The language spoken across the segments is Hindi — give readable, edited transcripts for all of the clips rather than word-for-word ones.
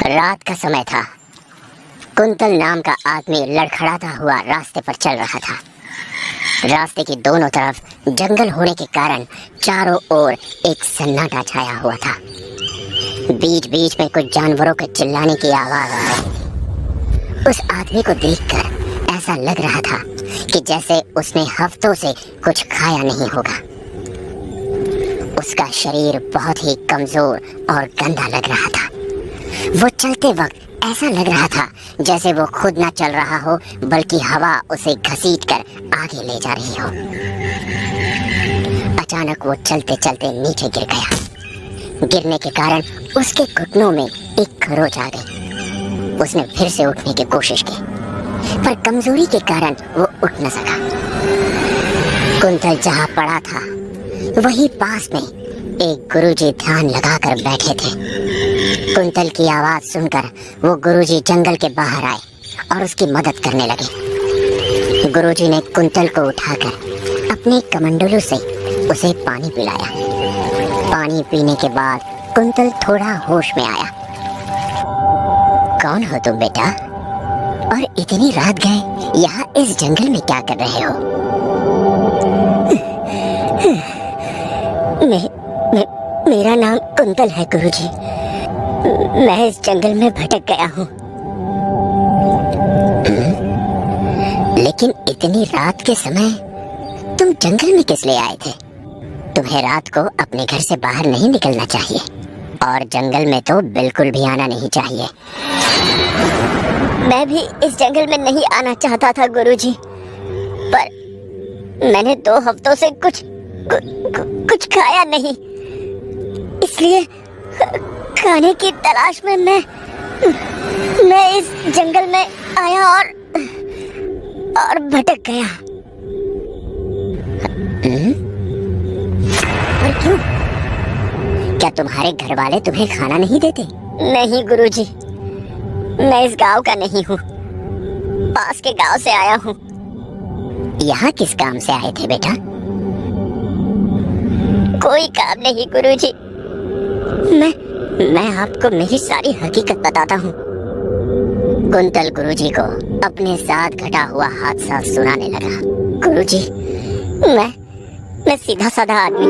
रात का समय था। कुंतल नाम का आदमी लड़खड़ाता हुआ रास्ते पर चल रहा था। रास्ते की दोनों तरफ जंगल होने के कारण चारों ओर एक सन्नाटा छाया हुआ था। बीच बीच में कुछ जानवरों के चिल्लाने की आवाज आ रही। उस आदमी को देखकर ऐसा लग रहा था कि जैसे उसने हफ्तों से कुछ खाया नहीं होगा। उसका शरीर बहुत ही कमजोर और गंदा लग रहा था। वो चलते वक्त ऐसा लग रहा था जैसे वो खुद ना चल रहा हो, बल्कि हवा उसे घसीटकर आगे ले जा रही हो। अचानक वो चलते चलते नीचे गिर गया। गिरने के कारण उसके घुटनों में एक खरोच आ गई। उसने फिर से उठने की कोशिश की, पर कमजोरी के कारण वो उठ न सका। कुंतल जहाँ पड़ा था वहीं पास में एक गुरुजी ध्यान लगाकर बैठे थे। कुंतल की आवाज सुनकर वो गुरुजी जंगल के बाहर आए और उसकी मदद करने लगे। गुरुजी ने कुंतल को उठाकर अपने कमंडलू से उसे पानी पिलाया। पानी पीने के बाद कुंतल थोड़ा होश में आया। कौन हो तुम बेटा, और इतनी रात गए यहाँ इस जंगल में क्या कर रहे हो? मेरा नाम कुंतल है गुरुजी। मैं इस जंगल में भटक गया हूँ। लेकिन इतनी रात के समय तुम जंगल में किस लिए आए थे? तुम्हें रात को अपने घर से बाहर नहीं निकलना चाहिए और जंगल में तो बिल्कुल भी आना नहीं चाहिए। मैं भी इस जंगल में नहीं आना चाहता था गुरुजी, पर मैंने 2 हफ्तों से कुछ खाया नहीं, इसलिए खाने की तलाश में मैं इस जंगल में आया और भटक गया। और क्यों? क्या तुम्हारे घर वाले तुम्हें खाना नहीं देते? नहीं गुरुजी, मैं इस गांव का नहीं हूँ, पास के गांव से आया हूँ। यहाँ किस काम से आए थे बेटा? कोई काम नहीं गुरुजी, मैं आपको मेरी सारी हकीकत बताता हूँ। कुंतल गुरुजी को अपने साथ घटा हुआ हादसा सुनाने लगा। गुरुजी, मैं सीधा साधा आदमी,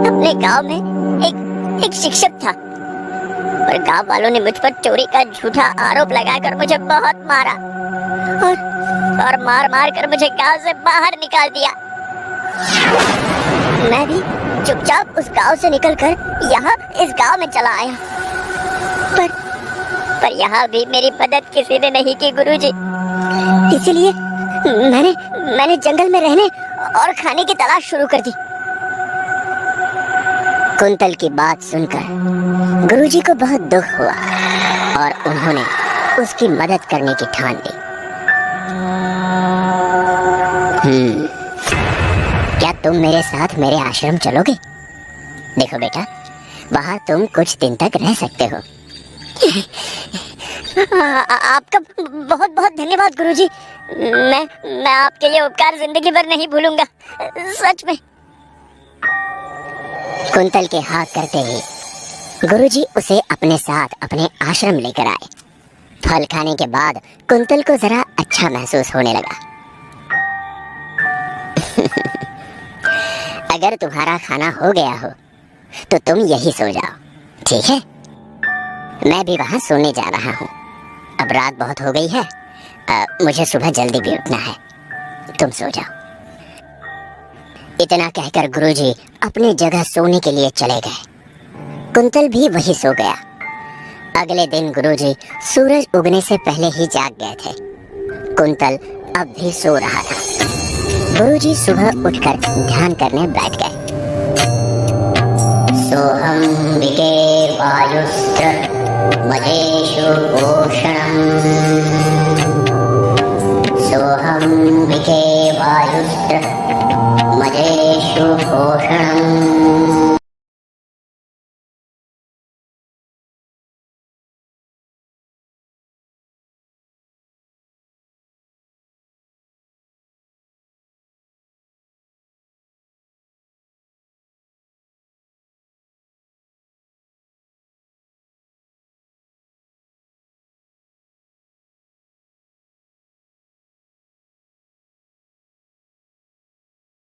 अपने गांव में एक शिक्षक था, और गांव वालों ने मुझ पर चोरी का झूठा आरोप लगाकर मुझे बहुत मारा और मार कर मुझे गांव से बाहर निकाल दिया। मैं भी चुपचाप उस गांव से निकलकर यहाँ इस गांव में चला आया, पर यहाँ भी मेरी मदद किसी ने नहीं की गुरुजी। इसीलिए मैंने जंगल में रहने और खाने की तलाश शुरू कर दी। कुंतल की बात सुनकर गुरुजी को बहुत दुख हुआ और उन्होंने उसकी मदद करने की ठान ली। क्या तुम मेरे साथ मेरे आश्रम चलोगे? देखो बेटा, वहाँ तुम कुछ दिन तक रह सकते हो। आपका बहुत बहुत धन्यवाद गुरुजी। मैं आपके लिए उपकार जिंदगी भर नहीं भूलूंगा, सच में। कुंतल के हाथ करते ही गुरुजी उसे अपने साथ अपने आश्रम लेकर आए। फल खाने के बाद कुंतल को जरा अच्छा महसूस होने लगा। अगर तुम्हारा खाना हो गया हो तो तुम यही सो जाओ, ठीक है? मैं भी वहां सोने जा रहा हूँ। अब रात बहुत हो गई है, मुझे सुबह जल्दी भी उठना है। तुम सो जाओ। इतना कहकर गुरुजी अपनी जगह सोने के लिए चले गए। कुंतल भी वही सो गया। अगले दिन गुरुजी सूरज उगने से पहले ही जाग गए थे। कुंतल अब भी सो रहा था। गुरुजी सुबह उठकर ध्यान करने बैठ गए। सोहम विके वायुस्त्र मदेषु पोषणम्, सोहम विके वायुस्त्र मदेषु पोषणम्,